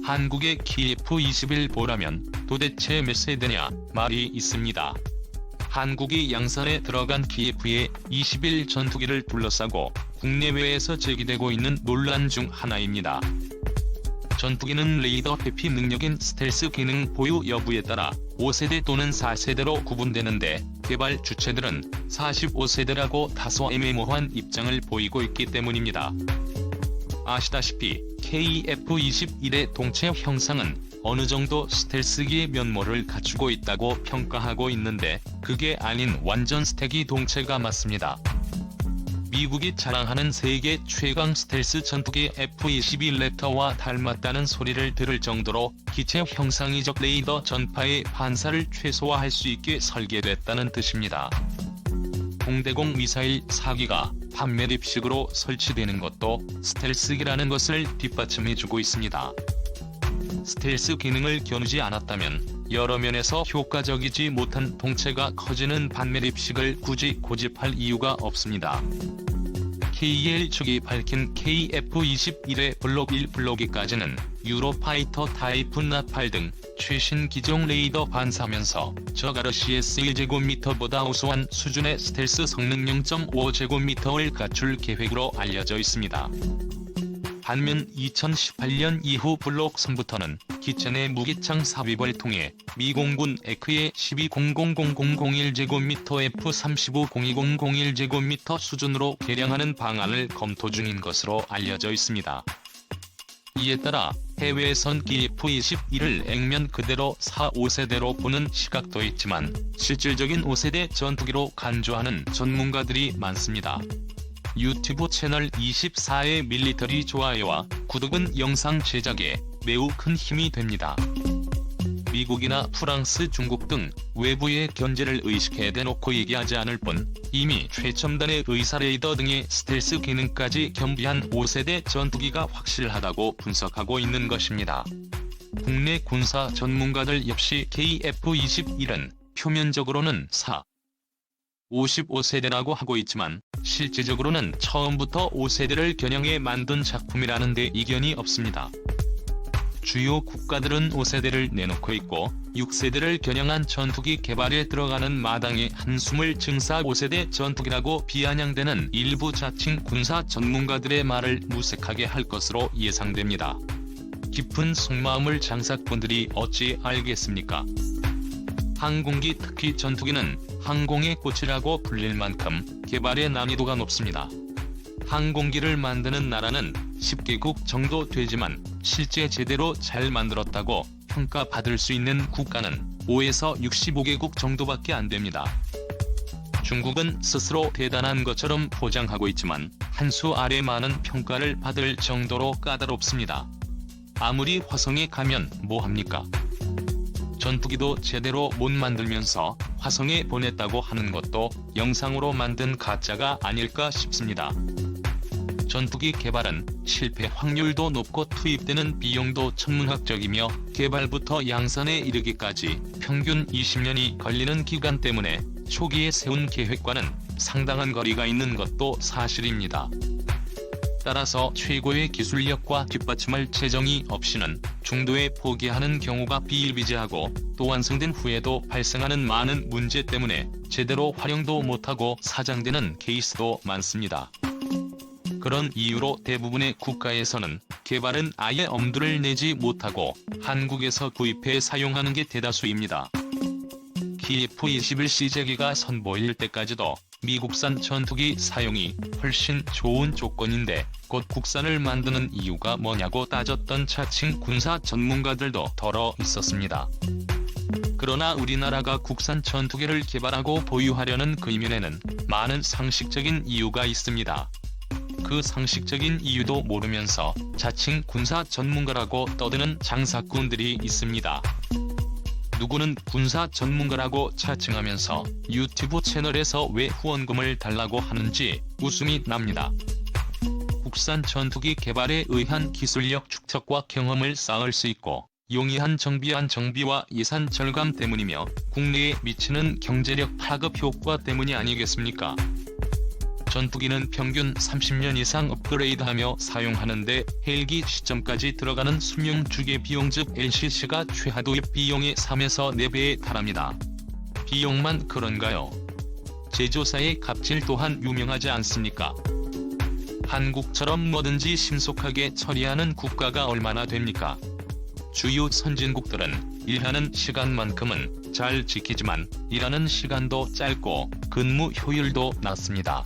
한국의 KF-21 보라면 도대체 몇 세대냐 말이 있습니다. 한국이 양산에 들어간 KF-21 전투기를 둘러싸고 국내외에서 제기되고 있는 논란 중 하나입니다. 전투기는 레이더 회피 능력인 스텔스 기능 보유 여부에 따라 5세대 또는 4세대로 구분되는데 개발 주체들은 45세대라고 다소 애매모호한 입장을 보이고 있기 때문입니다. 아시다시피 KF-21의 동체 형상은 어느 정도 스텔스기의 면모를 갖추고 있다고 평가하고 있는데 그게 아닌 완전 스테기 동체가 맞습니다. 미국이 자랑하는 세계 최강 스텔스 전투기 F-22 랩터와 닮았다는 소리를 들을 정도로 기체 형상이적 레이더 전파의 반사를 최소화할 수 있게 설계됐다는 뜻입니다. 공대공 미사일 4기가 판매립식으로 설치되는 것도 스텔스기라는 것을 뒷받침해주고 있습니다. 스텔스 기능을 겨누지 않았다면 여러 면에서 효과적이지 못한 동체가 커지는 판매립식을 굳이 고집할 이유가 없습니다. KL 측이 밝힌 KF-21의 블록 1, 블록 2까지는 유로파이터 타이프 나팔 등 최신 기종 레이더 반사면서 저가로 CS1제곱미터보다 우수한 수준의 스텔스 성능 0.5제곱미터를 갖출 계획으로 알려져 있습니다. 반면 2018년 이후 블록 3부터는 기체 내 무기창 삽입을 통해 미 공군 에크의 12000001제곱미터 F-35020001제곱미터 수준으로 개량하는 방안을 검토 중인 것으로 알려져 있습니다. 이에 따라 해외에선 KF-21을 액면 그대로 4, 5세대로 보는 시각도 있지만 실질적인 5세대 전투기로 간주하는 전문가들이 많습니다. 유튜브 채널 24의 밀리터리 좋아요와 구독은 영상 제작에 매우 큰 힘이 됩니다. 미국이나 프랑스, 중국 등 외부의 견제를 의식해 대놓고 얘기하지 않을 뿐 이미 최첨단의 의사 레이더 등의 스텔스 기능까지 겸비한 5세대 전투기가 확실하다고 분석하고 있는 것입니다. 국내 군사 전문가들 역시 KF-21은 표면적으로는 4, 55세대라고 하고 있지만 실제적으로는 처음부터 5세대를 겨냥해 만든 작품이라는 데 이견이 없습니다. 주요 국가들은 5세대를 내놓고 있고 6세대를 겨냥한 전투기 개발에 들어가는 마당에 한숨을 증사 5세대 전투기라고 비아냥대는 일부 자칭 군사 전문가들의 말을 무색하게 할 것으로 예상됩니다. 깊은 속마음을 장사꾼들이 어찌 알겠습니까? 항공기 특히 전투기는 항공의 꽃이라고 불릴 만큼 개발의 난이도가 높습니다. 항공기를 만드는 나라는 10개국 정도 되지만 실제 제대로 잘 만들었다고 평가받을 수 있는 국가는 5에서 65개국 정도밖에 안 됩니다. 중국은 스스로 대단한 것처럼 포장하고 있지만 한 수 아래 많은 평가를 받을 정도로 까다롭습니다. 아무리 화성에 가면 뭐합니까? 전투기도 제대로 못 만들면서 화성에 보냈다고 하는 것도 영상으로 만든 가짜가 아닐까 싶습니다. 전투기 개발은 실패 확률도 높고 투입되는 비용도 천문학적이며 개발부터 양산에 이르기까지 평균 20년이 걸리는 기간 때문에 초기에 세운 계획과는 상당한 거리가 있는 것도 사실입니다. 따라서 최고의 기술력과 뒷받침할 재정이 없이는 중도에 포기하는 경우가 비일비재하고 또 완성된 후에도 발생하는 많은 문제 때문에 제대로 활용도 못하고 사장되는 케이스도 많습니다. 그런 이유로 대부분의 국가에서는 개발은 아예 엄두를 내지 못하고 한국에서 구입해 사용하는 게 대다수입니다. KF-21 제기가 선보일 때까지도 미국산 전투기 사용이 훨씬 좋은 조건인데 곧 국산을 만드는 이유가 뭐냐고 따졌던 자칭 군사 전문가들도 덜어 있었습니다. 그러나 우리나라가 국산 전투기를 개발하고 보유하려는 그 이면에는 많은 상식적인 이유가 있습니다. 그 상식적인 이유도 모르면서 자칭 군사 전문가라고 떠드는 장사꾼들이 있습니다. 누구는 군사 전문가라고 자칭하면서 유튜브 채널에서 왜 후원금을 달라고 하는지 웃음이 납니다. 국산 전투기 개발에 의한 기술력 축적과 경험을 쌓을 수 있고 용이한 정비와 예산 절감 때문이며 국내에 미치는 경제력 파급 효과 때문이 아니겠습니까? 전투기는 평균 30년 이상 업그레이드하며 사용하는데 헬기 시점까지 들어가는 수명 주기 비용 즉 LCC가 최하도입 비용의 3에서 4배에 달합니다. 비용만 그런가요? 제조사의 갑질 또한 유명하지 않습니까? 한국처럼 뭐든지 신속하게 처리하는 국가가 얼마나 됩니까? 주요 선진국들은 일하는 시간만큼은 잘 지키지만 일하는 시간도 짧고 근무 효율도 낮습니다.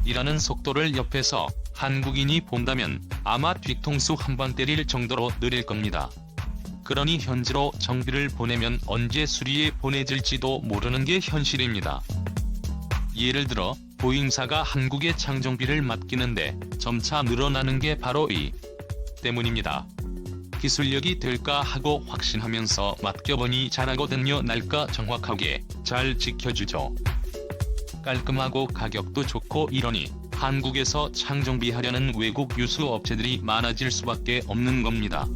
일하는 속도를 옆에서 한국인이 본다면 아마 뒤통수 한 방 때릴 정도로 느릴 겁니다. 그러니 현지로 정비를 보내면 언제 수리에 보내질지도 모르는 게 현실입니다. 예를 들어 보잉사가 한국에 창정비를 맡기는데 점차 늘어나는 게 바로 이 때문입니다. 기술력이 될까 하고 확신하면서 맡겨보니 잘하거든요. 날까 정확하게 잘 지켜주죠. 깔끔하고 가격도 좋고 이러니 한국에서 창정비하려는 외국 유수 업체들이 많아질 수밖에 없는 겁니다.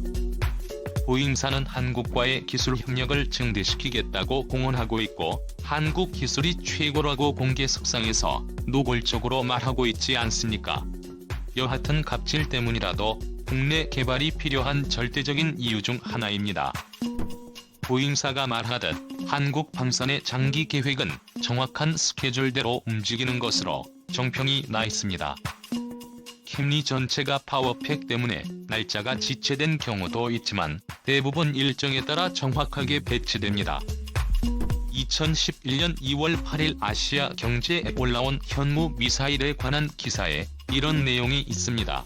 보잉사는 한국과의 기술 협력을 증대시키겠다고 공언하고 있고 한국 기술이 최고라고 공개석상에서 노골적으로 말하고 있지 않습니까? 여하튼 갑질 때문이라도 국내 개발이 필요한 절대적인 이유 중 하나입니다. 보잉사가 말하듯 한국 방산의 장기 계획은 정확한 스케줄대로 움직이는 것으로 정평이 나 있습니다. 캠리 전체가 파워팩 때문에 날짜가 지체된 경우도 있지만 대부분 일정에 따라 정확하게 배치됩니다. 2011년 2월 8일 아시아 경제에 올라온 현무 미사일에 관한 기사에 이런 내용이 있습니다.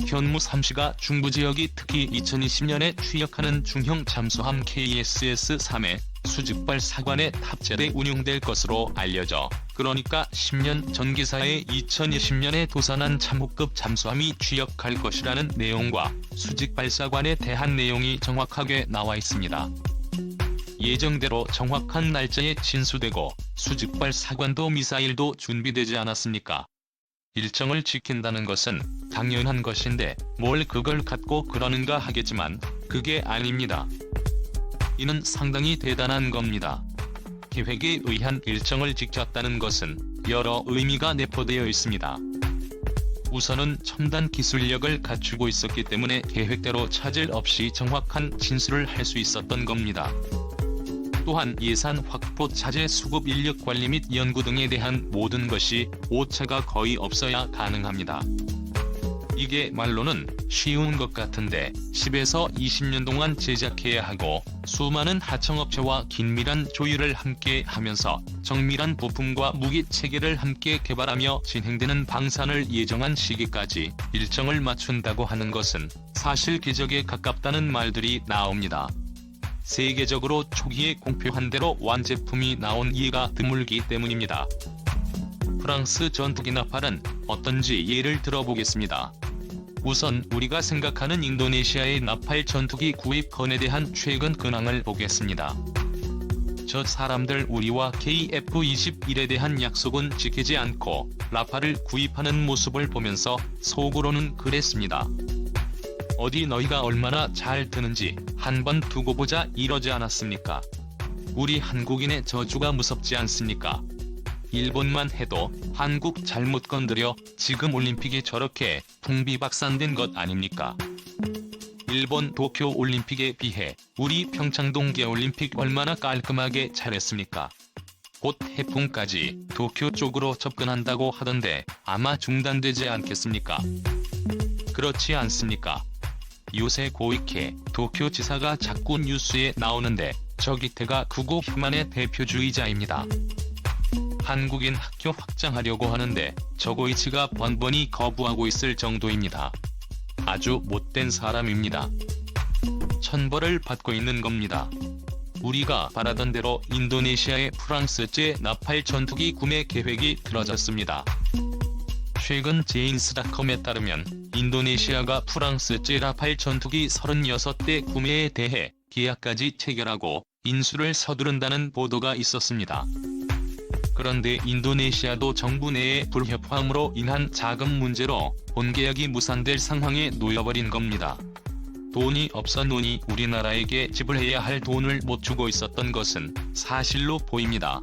현무 3시가 중부지역이 특히 2020년에 추역하는 중형 잠수함 KSS-3의 수직발 사관에 탑재돼 운용될 것으로 알려져 그러니까 10년 전 기사에 2020년에 도산한 참호급 잠수함이 추역할 것이라는 내용과 수직발 사관에 대한 내용이 정확하게 나와 있습니다. 예정대로 정확한 날짜에 진수되고 수직발 사관도 미사일도 준비되지 않았습니까? 일정을 지킨다는 것은 당연한 것인데 뭘 그걸 갖고 그러는가 하겠지만 그게 아닙니다. 이는 상당히 대단한 겁니다. 계획에 의한 일정을 지켰다는 것은 여러 의미가 내포되어 있습니다. 우선은 첨단 기술력을 갖추고 있었기 때문에 계획대로 차질 없이 정확한 진수를 할 수 있었던 겁니다. 또한 예산 확보, 차제 수급, 인력 관리 및 연구 등에 대한 모든 것이 오차가 거의 없어야 가능합니다. 이게 말로는 쉬운 것 같은데 10에서 20년 동안 제작해야 하고 수많은 하청업체와 긴밀한 조율을 함께 하면서 정밀한 부품과 무기 체계를 함께 개발하며 진행되는 방산을 예정한 시기까지 일정을 맞춘다고 하는 것은 사실 기적에 가깝다는 말들이 나옵니다. 세계적으로 초기에 공표한 대로 완제품이 나온 예가 드물기 때문입니다. 프랑스 전투기 나팔은 어떤지 예를 들어보겠습니다. 우선 우리가 생각하는 인도네시아의 나팔 전투기 구입 건에 대한 최근 근황을 보겠습니다. 저 사람들 우리와 KF-21에 대한 약속은 지키지 않고 라팔을 구입하는 모습을 보면서 속으로는 그랬습니다. 어디 너희가 얼마나 잘 드는지 한번 두고 보자 이러지 않았습니까? 우리 한국인의 저주가 무섭지 않습니까? 일본만 해도 한국 잘못 건드려 지금 올림픽이 저렇게 풍비박산된 것 아닙니까? 일본 도쿄 올림픽에 비해 우리 평창 동계올림픽 얼마나 깔끔하게 잘했습니까? 곧 해풍까지 도쿄 쪽으로 접근한다고 하던데 아마 중단되지 않겠습니까? 그렇지 않습니까? 요새 고이케 도쿄지사가 자꾸 뉴스에 나오는데 저 기태가 극우 혐한의 대표주의자입니다. 한국인 학교 확장하려고 하는데 저고이치가 번번이 거부하고 있을 정도입니다. 아주 못된 사람입니다. 천벌을 받고 있는 겁니다. 우리가 바라던 대로 인도네시아의 프랑스제 나팔 전투기 구매 계획이 틀어졌습니다. 최근 제인스닷컴에 따르면 인도네시아가 프랑스제 라팔 전투기 36대 구매에 대해 계약까지 체결하고 인수를 서두른다는 보도가 있었습니다. 그런데 인도네시아도 정부 내의 불협화음으로 인한 자금 문제로 본계약이 무산될 상황에 놓여버린 겁니다. 돈이 없어 노니 우리나라에게 지불해야 할 돈을 못 주고 있었던 것은 사실로 보입니다.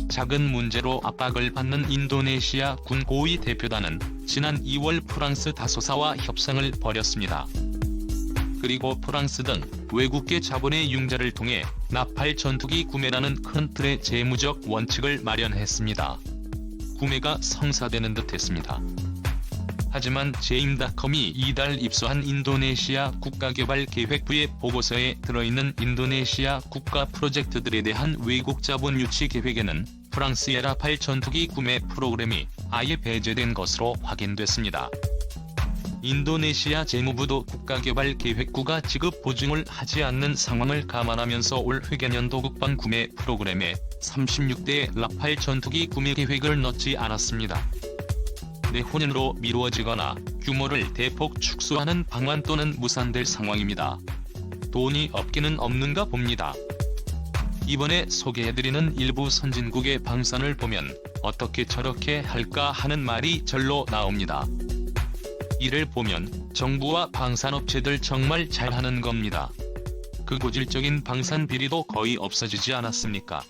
작은 문제로 압박을 받는 인도네시아 군 고위 대표단은 지난 2월 프랑스 다소사와 협상을 벌였습니다. 그리고 프랑스 등 외국계 자본의 융자를 통해 나팔 전투기 구매라는 큰 틀의 재무적 원칙을 마련했습니다. 구매가 성사되는 듯했습니다. 하지만 제임닷컴이 이달 입수한 인도네시아 국가개발계획부의 보고서에 들어있는 인도네시아 국가 프로젝트들에 대한 외국 자본 유치 계획에는 프랑스의 라팔 전투기 구매 프로그램이 아예 배제된 것으로 확인됐습니다. 인도네시아 재무부도 국가개발계획부가 지급 보증을 하지 않는 상황을 감안하면서 올 회계년도 국방 구매 프로그램에 36대의 라팔 전투기 구매 계획을 넣지 않았습니다. 내후년으로 미루어지거나 규모를 대폭 축소하는 방안 또는 무산될 상황입니다. 돈이 없기는 없는가 봅니다. 이번에 소개해드리는 일부 선진국의 방산을 보면 어떻게 저렇게 할까 하는 말이 절로 나옵니다. 이를 보면 정부와 방산업체들 정말 잘하는 겁니다. 그 고질적인 방산 비리도 거의 없어지지 않았습니까?